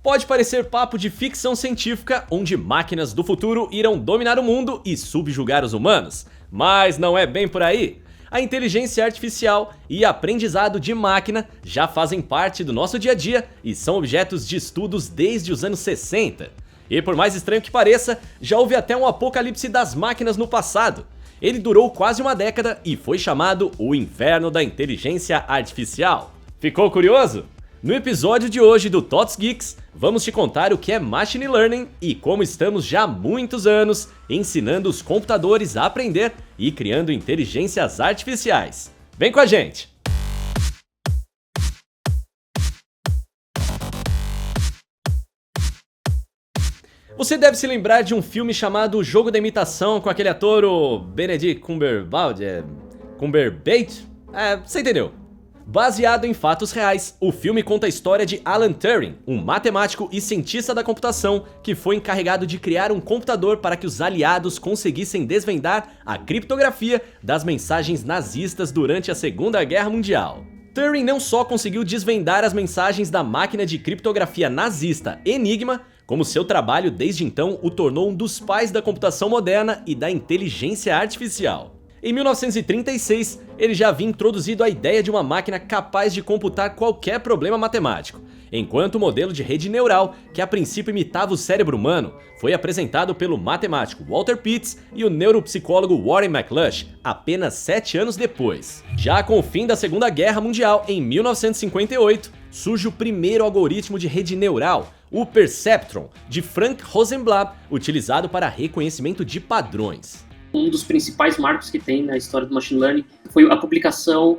Pode parecer papo de ficção científica, onde máquinas do futuro irão dominar o mundo e subjugar os humanos, mas não é bem por aí. A inteligência artificial e aprendizado de máquina já fazem parte do nosso dia a dia e são objetos de estudos desde os anos 60. E por mais estranho que pareça, já houve até um apocalipse das máquinas no passado. Ele durou quase uma década e foi chamado o Inferno da Inteligência Artificial. Ficou curioso? No episódio de hoje do Tots Geeks, vamos te contar o que é Machine Learning e como estamos já há muitos anos ensinando os computadores a aprender e criando inteligências artificiais. Vem com a gente! Você deve se lembrar de um filme chamado O Jogo da Imitação com aquele ator, o Benedict Cumberbatch, você entendeu? Baseado em fatos reais, o filme conta a história de Alan Turing, um matemático e cientista da computação que foi encarregado de criar um computador para que os aliados conseguissem desvendar a criptografia das mensagens nazistas durante a Segunda Guerra Mundial. Turing não só conseguiu desvendar as mensagens da máquina de criptografia nazista Enigma, como seu trabalho desde então o tornou um dos pais da computação moderna e da inteligência artificial. Em 1936, ele já havia introduzido a ideia de uma máquina capaz de computar qualquer problema matemático, enquanto o modelo de rede neural, que a princípio imitava o cérebro humano, foi apresentado pelo matemático Walter Pitts e o neuropsicólogo Warren McLush apenas 7 anos depois. Já com o fim da Segunda Guerra Mundial, em 1958, surge o primeiro algoritmo de rede neural, o Perceptron, de Frank Rosenblatt, utilizado para reconhecimento de padrões. Um dos principais marcos que tem na história do Machine Learning foi a publicação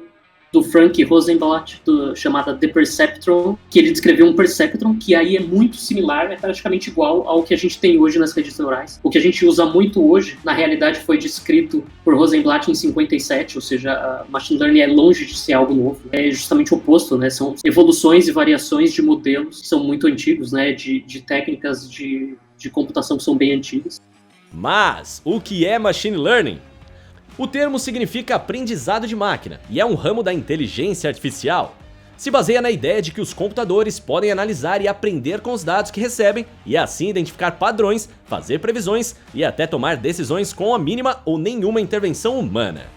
do Frank Rosenblatt, chamada The Perceptron, que ele descreveu um perceptron que aí é muito similar, é praticamente igual ao que a gente tem hoje nas redes neurais. O que a gente usa muito hoje, na realidade, foi descrito por Rosenblatt em 57, ou seja, a Machine Learning é longe de ser algo novo. É justamente o oposto, né? São evoluções e variações de modelos que são muito antigos, né? De técnicas de computação que são bem antigas. Mas, o que é Machine Learning? O termo significa aprendizado de máquina e é um ramo da inteligência artificial. Se baseia na ideia de que os computadores podem analisar e aprender com os dados que recebem e assim identificar padrões, fazer previsões e até tomar decisões com a mínima ou nenhuma intervenção humana.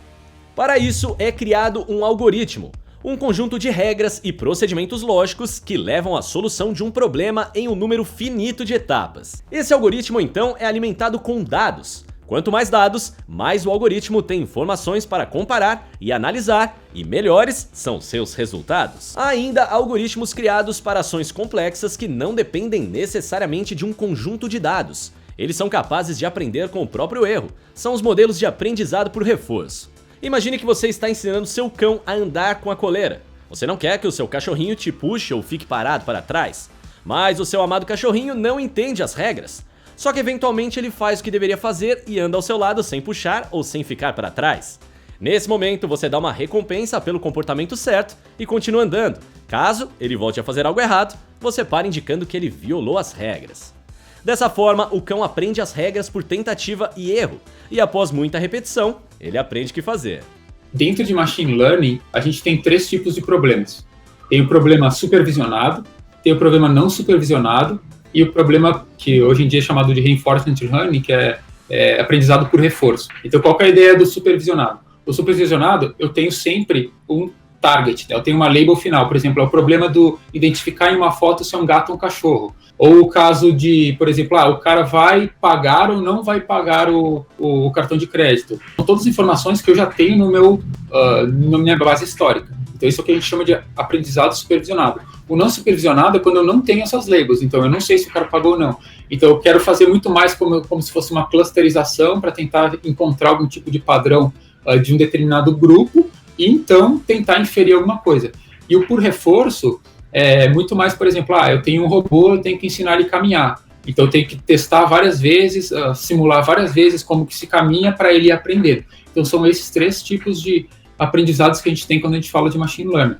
Para isso é criado um algoritmo, um conjunto de regras e procedimentos lógicos que levam à solução de um problema em um número finito de etapas. Esse algoritmo então é alimentado com dados. Quanto mais dados, mais o algoritmo tem informações para comparar e analisar, e melhores são seus resultados. Há ainda algoritmos criados para ações complexas que não dependem necessariamente de um conjunto de dados. Eles são capazes de aprender com o próprio erro. São os modelos de aprendizado por reforço. Imagine que você está ensinando seu cão a andar com a coleira. Você não quer que o seu cachorrinho te puxe ou fique parado para trás, mas o seu amado cachorrinho não entende as regras. Só que eventualmente ele faz o que deveria fazer e anda ao seu lado sem puxar ou sem ficar para trás. Nesse momento você dá uma recompensa pelo comportamento certo e continua andando. Caso ele volte a fazer algo errado, você para indicando que ele violou as regras. Dessa forma, o cão aprende as regras por tentativa e erro, e após muita repetição, ele aprende o que fazer. Dentro de Machine Learning, a gente tem 3 tipos de problemas. Tem o problema supervisionado, tem o problema não supervisionado, e o problema que hoje em dia é chamado de Reinforcement Learning, que é aprendizado por reforço. Então, qual que é a ideia do supervisionado? O supervisionado, eu tenho sempre um target, né? Eu tenho uma label final, por exemplo, é o problema do identificar em uma foto se é um gato ou um cachorro. Ou o caso de, por exemplo, o cara vai pagar ou não vai pagar o cartão de crédito. São todas as informações que eu já tenho na minha base histórica. Então isso é o que a gente chama de aprendizado supervisionado. O não supervisionado é quando eu não tenho essas labels, então eu não sei se o cara pagou ou não. Então eu quero fazer muito mais como se fosse uma clusterização para tentar encontrar algum tipo de padrão de um determinado grupo e então tentar inferir alguma coisa. E o por reforço é muito mais, por exemplo, eu tenho um robô, eu tenho que ensinar ele a caminhar. Então eu tenho que testar várias vezes, simular várias vezes como que se caminha para ele aprender. Então são esses 3 tipos de aprendizados que a gente tem quando a gente fala de Machine Learning.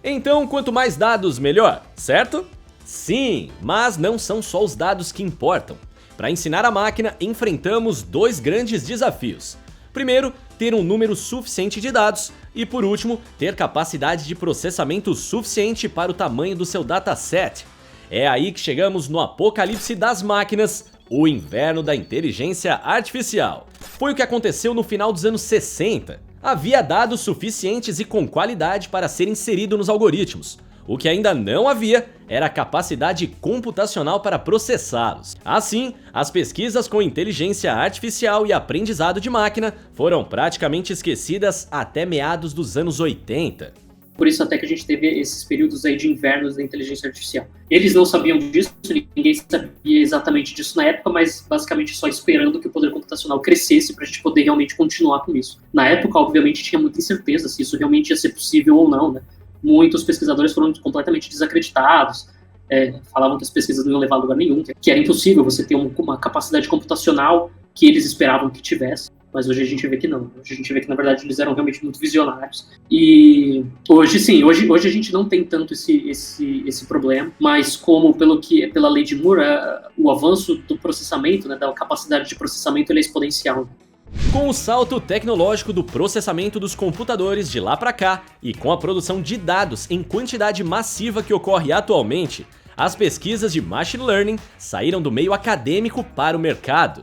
Então, quanto mais dados, melhor, certo? Sim, mas não são só os dados que importam. Para ensinar a máquina, enfrentamos 2 grandes desafios. Primeiro, ter um número suficiente de dados e, por último, ter capacidade de processamento suficiente para o tamanho do seu dataset. É aí que chegamos no apocalipse das máquinas, o inverno da inteligência artificial. Foi o que aconteceu no final dos anos 60. Havia dados suficientes e com qualidade para ser inserido nos algoritmos. O que ainda não havia era a capacidade computacional para processá-los. Assim, as pesquisas com inteligência artificial e aprendizado de máquina foram praticamente esquecidas até meados dos anos 80. Por isso até que a gente teve esses períodos aí de invernos da inteligência artificial. Eles não sabiam disso, ninguém sabia exatamente disso na época, mas basicamente só esperando que o poder computacional crescesse para a gente poder realmente continuar com isso. Na época, obviamente, tinha muita incerteza se isso realmente ia ser possível ou não, né? Muitos pesquisadores foram completamente desacreditados, falavam que as pesquisas não iam levar a lugar nenhum, que era impossível você ter uma capacidade computacional que eles esperavam que tivesse. Mas hoje a gente vê que não. Hoje a gente vê que, na verdade, eles eram realmente muito visionários. E hoje, sim, hoje a gente não tem tanto esse problema, mas pela lei de Moore, o avanço do processamento, né, da capacidade de processamento, ele é exponencial. Com o salto tecnológico do processamento dos computadores de lá para cá e com a produção de dados em quantidade massiva que ocorre atualmente, as pesquisas de Machine Learning saíram do meio acadêmico para o mercado.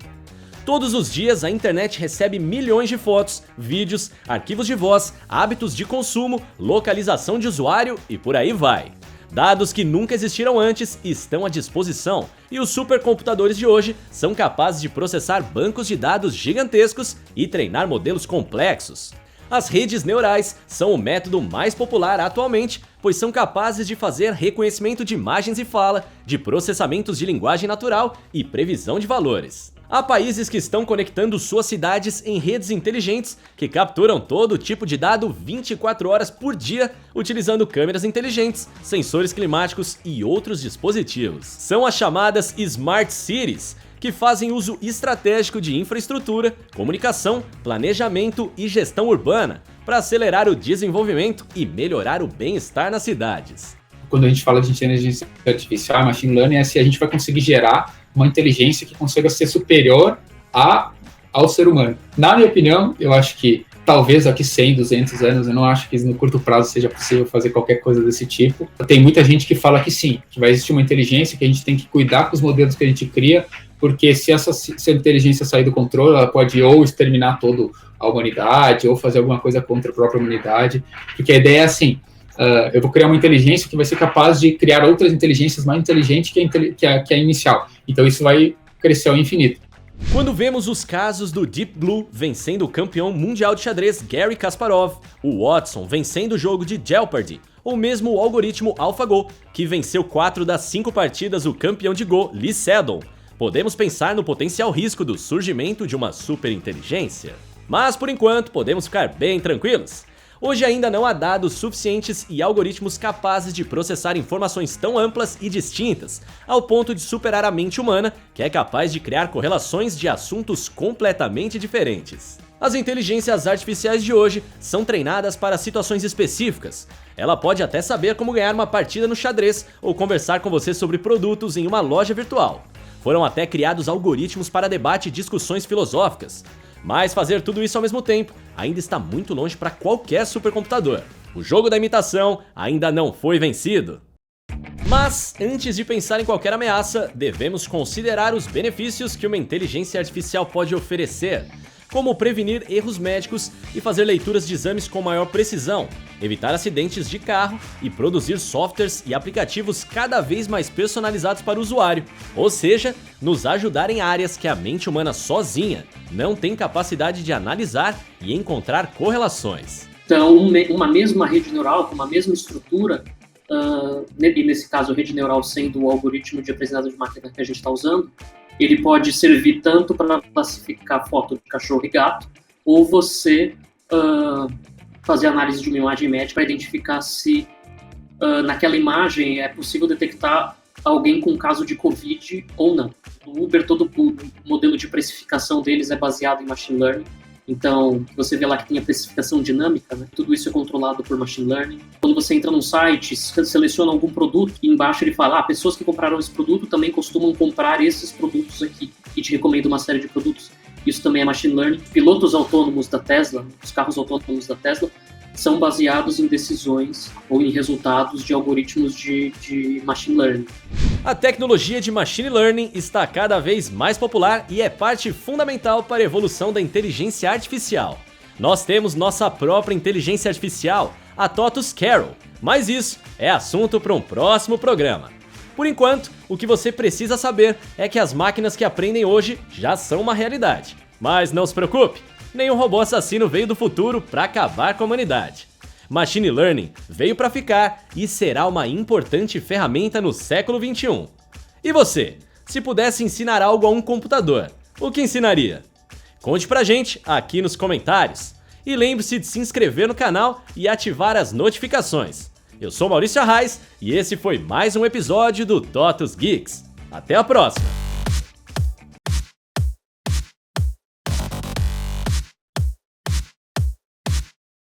Todos os dias a internet recebe milhões de fotos, vídeos, arquivos de voz, hábitos de consumo, localização de usuário e por aí vai. Dados que nunca existiram antes estão à disposição e os supercomputadores de hoje são capazes de processar bancos de dados gigantescos e treinar modelos complexos. As redes neurais são o método mais popular atualmente, pois são capazes de fazer reconhecimento de imagens e fala, de processamentos de linguagem natural e previsão de valores. Há países que estão conectando suas cidades em redes inteligentes que capturam todo tipo de dado 24 horas por dia, utilizando câmeras inteligentes, sensores climáticos e outros dispositivos. São as chamadas Smart Cities, que fazem uso estratégico de infraestrutura, comunicação, planejamento e gestão urbana para acelerar o desenvolvimento e melhorar o bem-estar nas cidades. Quando a gente fala de inteligência artificial, machine learning, é se a gente vai conseguir gerar uma inteligência que consiga ser superior ao ser humano. Na minha opinião, eu acho que talvez daqui 100, 200 anos, eu não acho que no curto prazo seja possível fazer qualquer coisa desse tipo. Tem muita gente que fala que sim, que vai existir uma inteligência, que a gente tem que cuidar com os modelos que a gente cria, porque se a inteligência sair do controle, ela pode ou exterminar toda a humanidade, ou fazer alguma coisa contra a própria humanidade, porque a ideia é assim, eu vou criar uma inteligência que vai ser capaz de criar outras inteligências mais inteligentes que a inicial. Então isso vai crescer ao infinito. Quando vemos os casos do Deep Blue vencendo o campeão mundial de xadrez Garry Kasparov, o Watson vencendo o jogo de Jeopardy, ou mesmo o algoritmo AlphaGo, que venceu 4 das 5 partidas o campeão de Go Lee Sedol, podemos pensar no potencial risco do surgimento de uma superinteligência. Mas por enquanto podemos ficar bem tranquilos. Hoje ainda não há dados suficientes e algoritmos capazes de processar informações tão amplas e distintas, ao ponto de superar a mente humana, que é capaz de criar correlações de assuntos completamente diferentes. As inteligências artificiais de hoje são treinadas para situações específicas. Ela pode até saber como ganhar uma partida no xadrez ou conversar com você sobre produtos em uma loja virtual. Foram até criados algoritmos para debate e discussões filosóficas. Mas fazer tudo isso ao mesmo tempo ainda está muito longe para qualquer supercomputador. O jogo da imitação ainda não foi vencido. Mas, antes de pensar em qualquer ameaça, devemos considerar os benefícios que uma inteligência artificial pode oferecer, como prevenir erros médicos e fazer leituras de exames com maior precisão, evitar acidentes de carro e produzir softwares e aplicativos cada vez mais personalizados para o usuário, ou seja, nos ajudar em áreas que a mente humana sozinha não tem capacidade de analisar e encontrar correlações. Então, uma mesma rede neural, com uma mesma estrutura, e nesse caso a rede neural sendo o algoritmo de aprendizado de máquina que a gente está usando, ele pode servir tanto para classificar foto de cachorro e gato, ou você fazer análise de uma imagem médica para identificar se naquela imagem é possível detectar alguém com caso de Covid ou não. No Uber, todo o modelo de precificação deles é baseado em machine learning. Então, você vê lá que tem a precificação dinâmica, né? Tudo isso é controlado por machine learning. Quando você entra num site, seleciona algum produto, e embaixo ele fala, pessoas que compraram esse produto também costumam comprar esses produtos aqui, e te recomenda uma série de produtos. Isso também é machine learning. Pilotos autônomos da Tesla, os carros autônomos da Tesla, são baseados em decisões ou em resultados de algoritmos de machine learning. A tecnologia de Machine Learning está cada vez mais popular e é parte fundamental para a evolução da inteligência artificial. Nós temos nossa própria inteligência artificial, a TOTUS Carol, mas isso é assunto para um próximo programa. Por enquanto, o que você precisa saber é que as máquinas que aprendem hoje já são uma realidade. Mas não se preocupe, nenhum robô assassino veio do futuro para acabar com a humanidade. Machine Learning veio para ficar e será uma importante ferramenta no século XXI. E você, se pudesse ensinar algo a um computador, o que ensinaria? Conte pra gente aqui nos comentários. E lembre-se de se inscrever no canal e ativar as notificações. Eu sou Maurício Arraes e esse foi mais um episódio do TOTUS Geeks. Até a próxima!